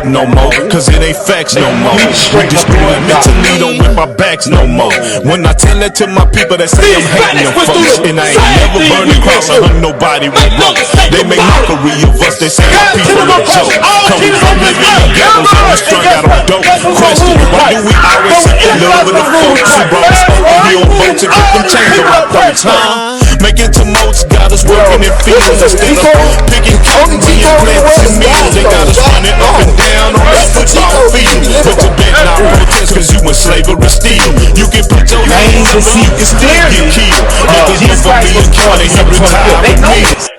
back no more, cause it ain't facts no more. We destroying mentally, don't whip our backs no more. When I tell that to my people that say I'm hating them folks, and I ain't never burned a cross or hung nobody with rope. They make mockery of us, they say our people are a joke. Coming from living in ghettos and we strung out on dope. Question, why do we always seek the love of the folks who brought us over here on boats and keep them chains around points, huh? Making to most got us working in fields instead of picking cotton and planting meals. They got us running up and down on this football field. But you better not protest cause you in slavery still. You can put your hands on me, you can still get killed. Niggas look for me and county, he retired with me.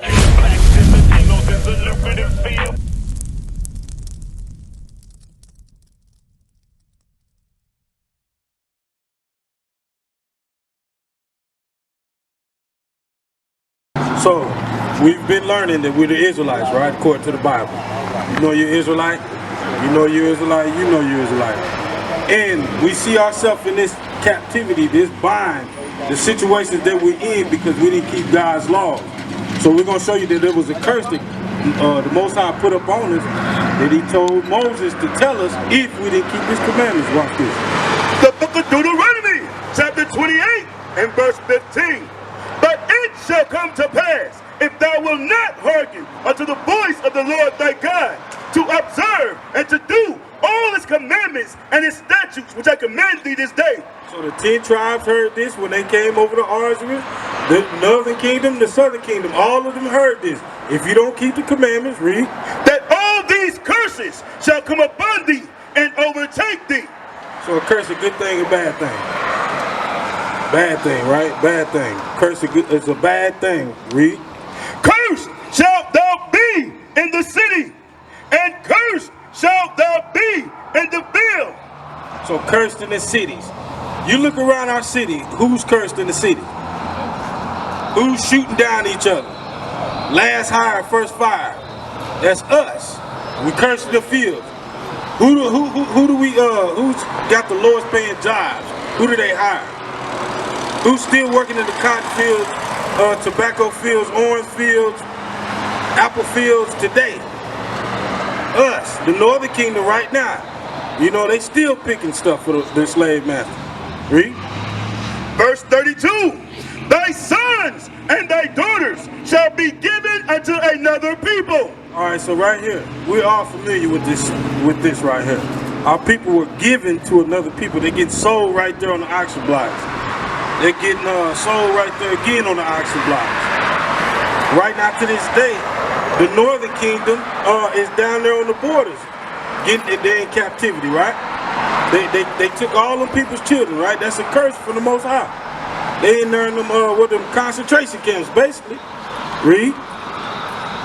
So, we've been learning that we're the Israelites, right? According to the Bible. You know you're Israelite, you know you're Israelite, you know you're Israelite. And we see ourselves in this captivity, this bind, the situations that we're in because we didn't keep God's laws. So we're going to show you that there was a curse that the Most High put up on us, that he told Moses to tell us if we didn't keep his commandments. Watch this. The book of Deuteronomy, chapter 28 and verse 15. But it shall come to pass, if thou wilt not hearken unto the voice of the Lord thy God, to observe and to do all his commandments and his statutes, which I command thee this day. So the 10 tribes heard this when they came over to Israel. The northern kingdom, the southern kingdom, all of them heard this. If you don't keep the commandments, read. That all these curses shall come upon thee and overtake thee. So a curse a good thing, a bad thing. Bad thing, right? Bad thing. Curse is a bad thing. Read. Cursed shalt thou be in the city, and cursed shalt thou be in the field. So cursed in the cities. You look around our city, who's cursed in the city? Who's shooting down each other? Last hire, first fire. That's us. We curse in the fields. Who's got the lowest paying jobs? Who do they hire? Who's still working in the cotton fields, tobacco fields, orange fields, apple fields today? Us, the northern kingdom right now. You know, they still picking stuff for the slave master. Read. Verse 32. Thy sons and thy daughters shall be given unto another people. All right, so right here, we're all familiar with this right here. Our people were given to another people. They get sold right there on the auction blocks. They're getting sold right there again on the auction blocks. Right now to this day, the northern kingdom is down there on the borders. They're in captivity, right? They took all them people's children, right? That's a curse from the Most High. They in there in them, them concentration camps, basically. Read.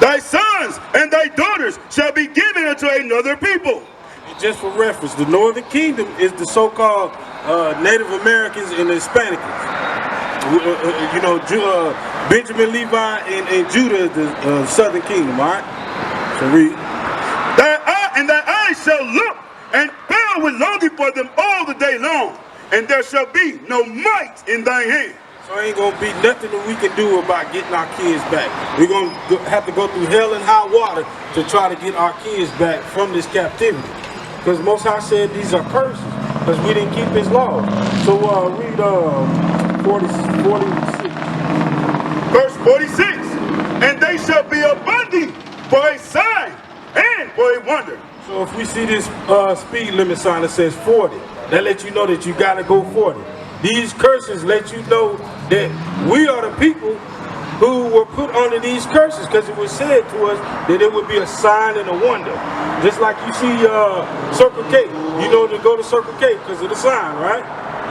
Thy sons and thy daughters shall be given unto another people. And just for reference, the northern kingdom is the so-called Native Americans and the Hispanics. Benjamin, Levi, and Judah is the southern kingdom, all right? So read. Thy eyes shall look and fail with longing for them all the day long, and there shall be no might in thy hand. So ain't gonna be nothing that we can do about getting our kids back. We're gonna have to go through hell and high water to try to get our kids back from this captivity. Because Most High said these are curses, because we didn't keep his laws. So read 46. Verse 46. And they shall be abundant for a sign and for a wonder. So if we see this speed limit sign that says 40, that lets you know that you gotta go 40. These curses let you know that we are the people who were put under these curses, because it was said to us that it would be a sign and a wonder. Just like you see Circle K, you know to go to Circle K because of the sign, right?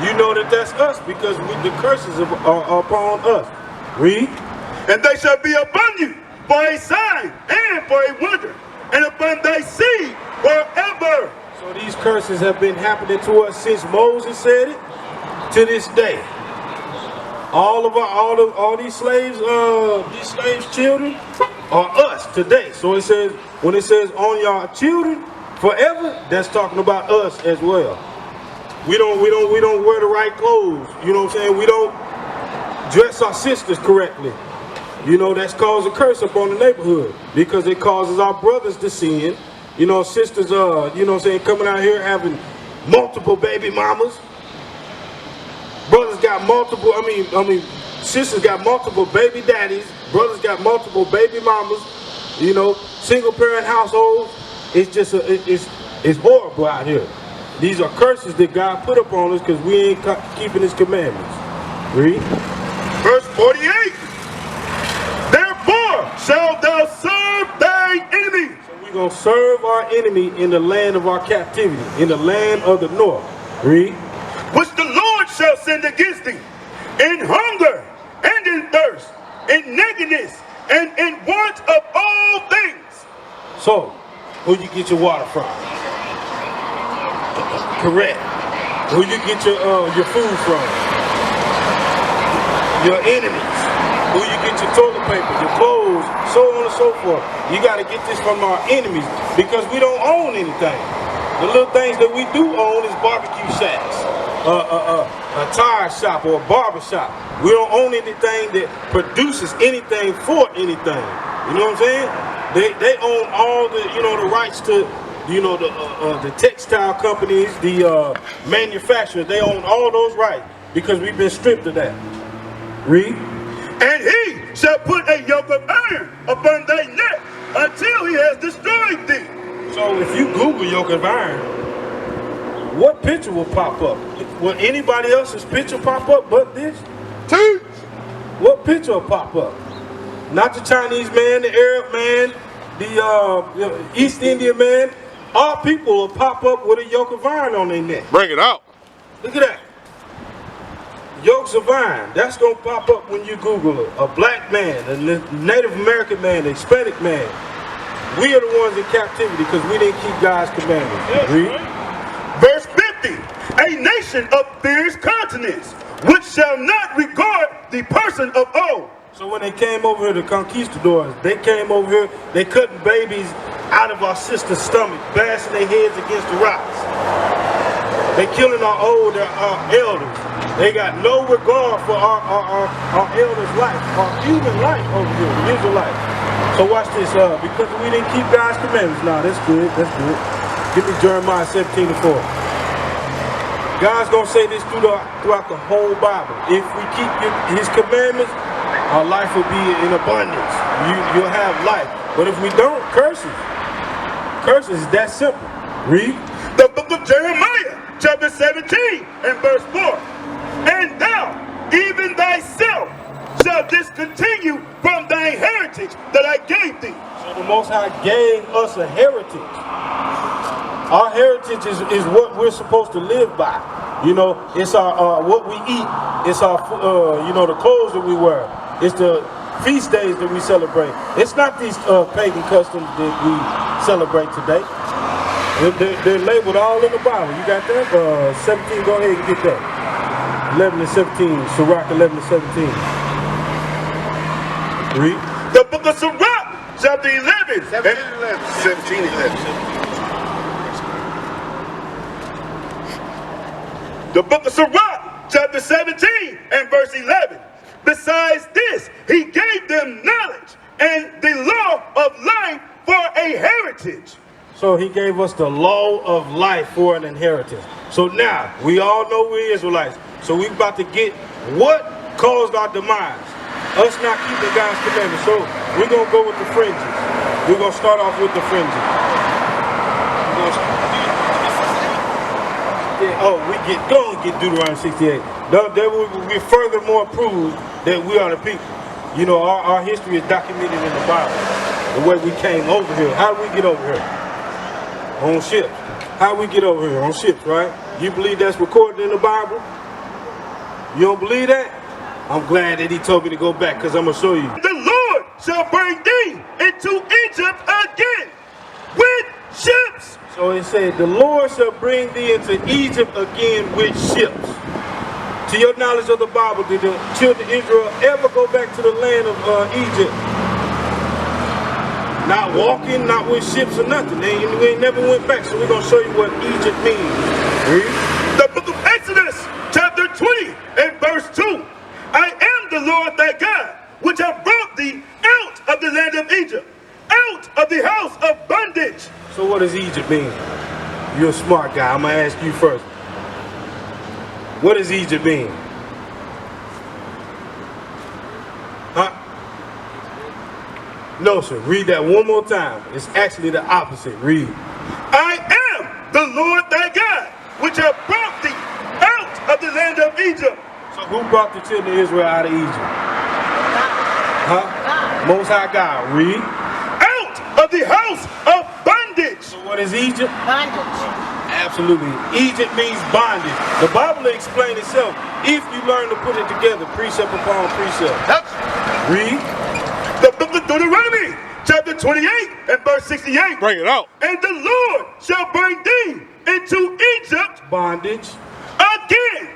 You know that that's us because the curses are upon us. Read. And they shall be upon you for a sign and for a wonder, and upon thy seed forever. So these curses have been happening to us since Moses said it to this day. All these slaves children are us today. So it says, when it says on your children forever, that's talking about us as well. We don't wear the right clothes. You know what I'm saying? We don't dress our sisters correctly. You know, that's caused a curse upon the neighborhood because it causes our brothers to sin You know, sisters, you know what I'm saying, coming out here having multiple baby mamas. Brothers got multiple, sisters got multiple baby daddies. Brothers got multiple baby mamas. You know, single parent households. It's just, it's horrible out here. These are curses that God put upon us because we ain't keeping his commandments. Read. Verse 48. Therefore shalt thou serve thy enemy. So we're going to serve our enemy in the land of our captivity, in the land of the north. Read. Which the Lord shall send against thee, in hunger and in thirst, in nakedness and in want of all things. So, who you get your water from? Correct. Who you get your food from? Your enemies. Who you get your toilet paper, your clothes, so on and so forth. You got to get this from our enemies because we don't own anything. The little things that we do own is barbecue shacks, a tire shop or a barber shop. We don't own anything that produces anything for anything. You know what I'm saying? They own all the, you know, the rights to, you know, the textile companies, the manufacturers. They own all those rights because we've been stripped of that. Read. And he shall put a yoke of iron upon thy neck until he has destroyed thee. So if you Google yoke of iron, what picture will pop up? Will anybody else's picture pop up but this? Teach. What picture will pop up? Not the Chinese man, the Arab man, the East Indian man. All people will pop up with a yoke of iron on their neck. Bring it out. Look at that. Yokes of iron. That's going to pop up when you Google it. A black man, a Native American man, a Hispanic man. We are the ones in captivity because we didn't keep God's commandments. Read. Verse 50. A nation of fierce countenance, which shall not regard the person of old. So when they came over here, the conquistadors, they came over here, they cutting babies out of our sisters' stomach, bashing their heads against the rocks. They killing our old, our elders. They got no regard for our elders' life, our human life over here, the Israelite. So watch this, because we didn't keep God's commandments. Nah, that's good, that's good. Give me Jeremiah 17:4. God's gonna say this throughout the whole Bible. If we keep his commandments, our life will be in abundance. You'll have life. But if we don't, curses. Curses is that simple. Read. The book of Jeremiah, chapter 17 and verse 4. And thou, even thyself, shall discontinue from thy heritage that I gave thee. So the Most High gave us a heritage. Our heritage is what we're supposed to live by. You know, it's our what we eat. It's our you know, the clothes that we wear. It's the feast days that we celebrate. It's not these pagan customs that we celebrate today. They're labeled all in the Bible. You got that? 17. Go ahead and get that. 11 and 17. Sirach 11 and 17. Read. The book of Sirach, chapter 11. 17 and 11. The book of Sirach, chapter 17 and verse 11. Besides this, he gave them knowledge and the law of life for a heritage. So he gave us the law of life for an inheritance. So now, we all know we're Israelites. So we're about to get what caused our demise. Us not keeping God's commandments. So we're going to go with the fringes. We're going to start off with the fringes. Go and get Deuteronomy 68. We furthermore prove that we are the people. You know, our history is documented in the Bible. The way we came over here. How did we get over here? On ships. How did we get over here? On ships, right? You believe that's recorded in the Bible? You don't believe that? I'm glad that he told me to go back because I'm going to show you. The Lord shall bring thee into Egypt again with ships. So it said, the Lord shall bring thee into Egypt again with ships. To your knowledge of the Bible, did the children of Israel ever go back to the land of Egypt? Not walking, not with ships or nothing. We never went back, so we're going to show you what Egypt means. Read. The book of Exodus, chapter 20 and verse 2. I am the Lord thy God, which have brought thee out of the land of Egypt, out of the house of bondage. So what does Egypt mean? You're a smart guy. I'm going to ask you first. What does Egypt mean? Huh? No, sir. Read that one more time. It's actually the opposite. Read. I am the Lord thy God, which have brought thee out of the land of Egypt. So who brought the children of Israel out of Egypt? Huh? Most High God. Read. Out of the house of bondage. So what is Egypt? Bondage. Absolutely. Egypt means bondage. The Bible will explain itself if you learn to put it together, precept upon precept. Read. The book of Deuteronomy, chapter 28 and verse 68. Bring it out. And the Lord shall bring thee into Egypt Bondage. again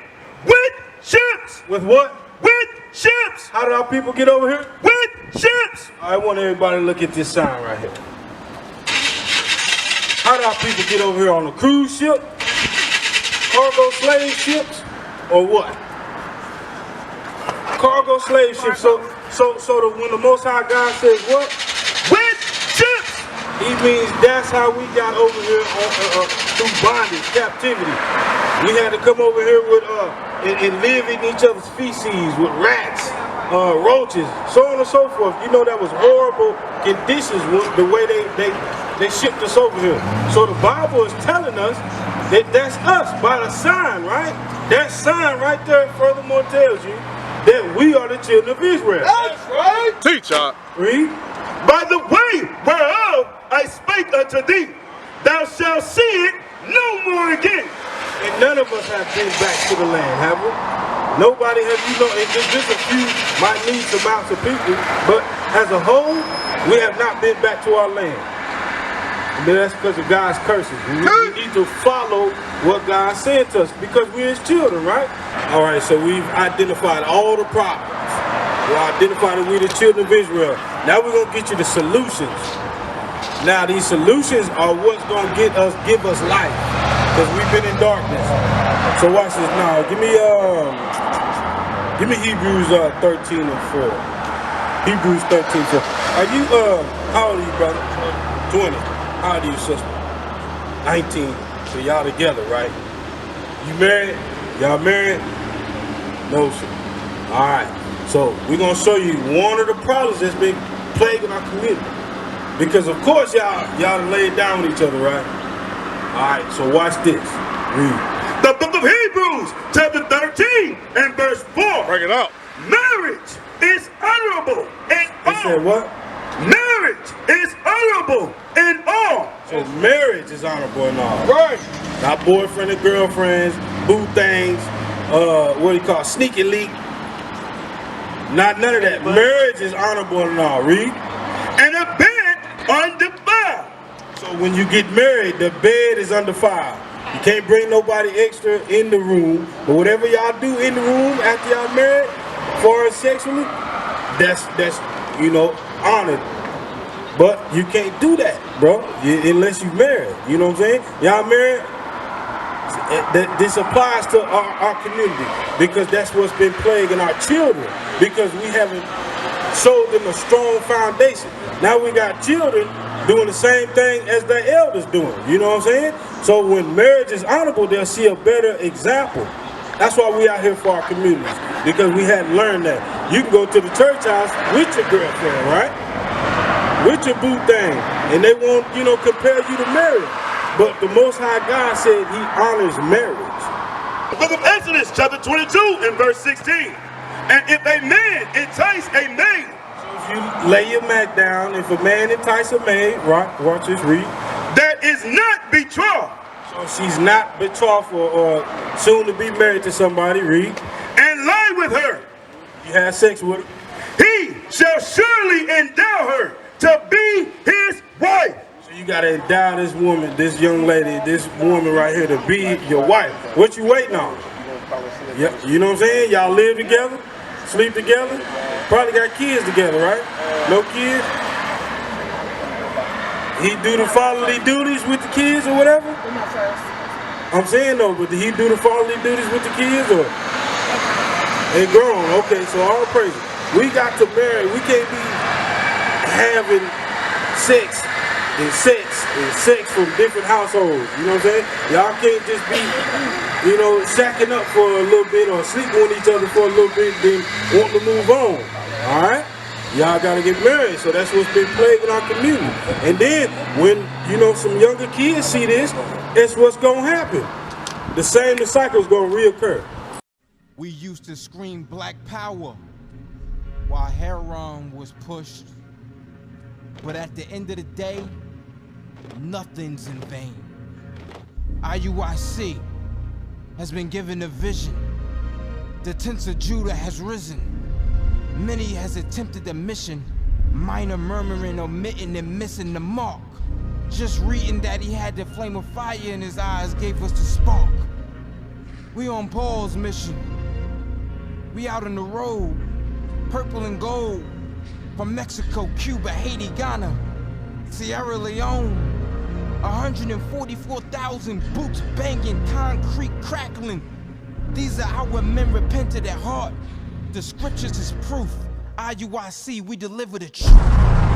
with ships. With what? With ships. How did our people get over here? With ships. I want everybody to look at this sign right here. How did our people get over here on a cruise ship? Cargo slave ships? Or what? Cargo slave ships. So when the Most High God says what? With ships. He means that's how we got over here through bondage, captivity. We had to come over here with and live in each other's feces with rats, roaches, so on and so forth. You know that was horrible conditions the way they shipped us over here. So the Bible is telling us that that's us by the sign, right? That sign right there furthermore tells you that we are the children of Israel. That's right. Teach y'all. Read. By the way whereof I spake unto thee, thou shalt see it no more again. And none of us have been back to the land, have we? Nobody have, you know, and just a few minute amounts of people, but as a whole, we have not been back to our land. And that's because of God's curses. We need to follow what God said to us because we're His children, right? All right, so we've identified all the problems. We identified that we're the children of Israel. Now we're going to get you the solutions. Now these solutions are what's going to give us life because we've been in darkness. So watch this now. Give me Hebrews 13 and 4. Hebrews 13 and 4. Are you how old are you, brother? 20. How old are you, sister? 19. So y'all together, right? You married? Y'all married? No, sir. All right. So we're gonna show you one of the problems that's been plaguing our community. Because of course y'all laid down with each other, right? All right. So watch this. Read. The book of Hebrews, chapter 13 and verse 4. Bring it out. Marriage is honorable in all. It said what? Marriage is honorable in all. So marriage is honorable in all. Right. Not boyfriend and girlfriends, boo things, what do you call it? Sneaky leak. Not none of that. Marriage is honorable in all. Read. And a bed undefiled. So when you get married, the bed is undefiled. You can't bring nobody extra in the room. But whatever y'all do in the room after y'all married, for sexually, that's you know, honored. But you can't do that, bro, unless you married. You know what I'm saying? Y'all married? This applies to our community because that's what's been plaguing our children because we haven't showed them a strong foundation. Now we got children doing the same thing as their elders doing. You know what I'm saying? So when marriage is honorable, they'll see a better example. That's why we out here for our communities because we hadn't learned that. You can go to the church house with your girlfriend, right? With your boo thing, and they won't, you know, compare you to marriage. But the Most High God said He honors marriage. The book of Exodus, chapter 22 and verse 16. And if a man entice a maid. So if you lay your mat down, if a man entice a maid, right? Watch this, read. That is not betrothed. So she's not betrothed or soon to be married to somebody, read. And lie with her. You have sex with her. He shall surely endow her to be his wife. So you gotta endow this woman, this young lady, this woman right here to be your wife. What you waiting on? Yeah, you know what I'm saying? Y'all live together, sleep together, probably got kids together, right? No kids? He do the fatherly duties with the kids or whatever? I'm saying though, but did he do the fatherly duties with the kids or? They grown, okay, so all praise. We got to marry, we can't be having sex and sex from different households. You know what I'm saying? Y'all can't just be, you know, shacking up for a little bit or sleeping with each other for a little bit, then want to move on. All right? Y'all gotta get married. So that's what's been plaguing our community. And then when, you know, some younger kids see this, it's what's gonna happen. The same cycle's gonna reoccur. We used to scream Black Power while heroin was pushed. But at the end of the day, nothing's in vain. IUIC has been given a vision. The tents of Judah has risen. Many has attempted the mission, minor murmuring, omitting, and missing the mark. Just reading that he had the flame of fire in his eyes gave us the spark. We on Paul's mission. We out on the road, purple and gold, from Mexico, Cuba, Haiti, Ghana, Sierra Leone. 144,000 boots banging, concrete crackling. These are our men repented at heart. The scriptures is proof. IUIC, we deliver the truth.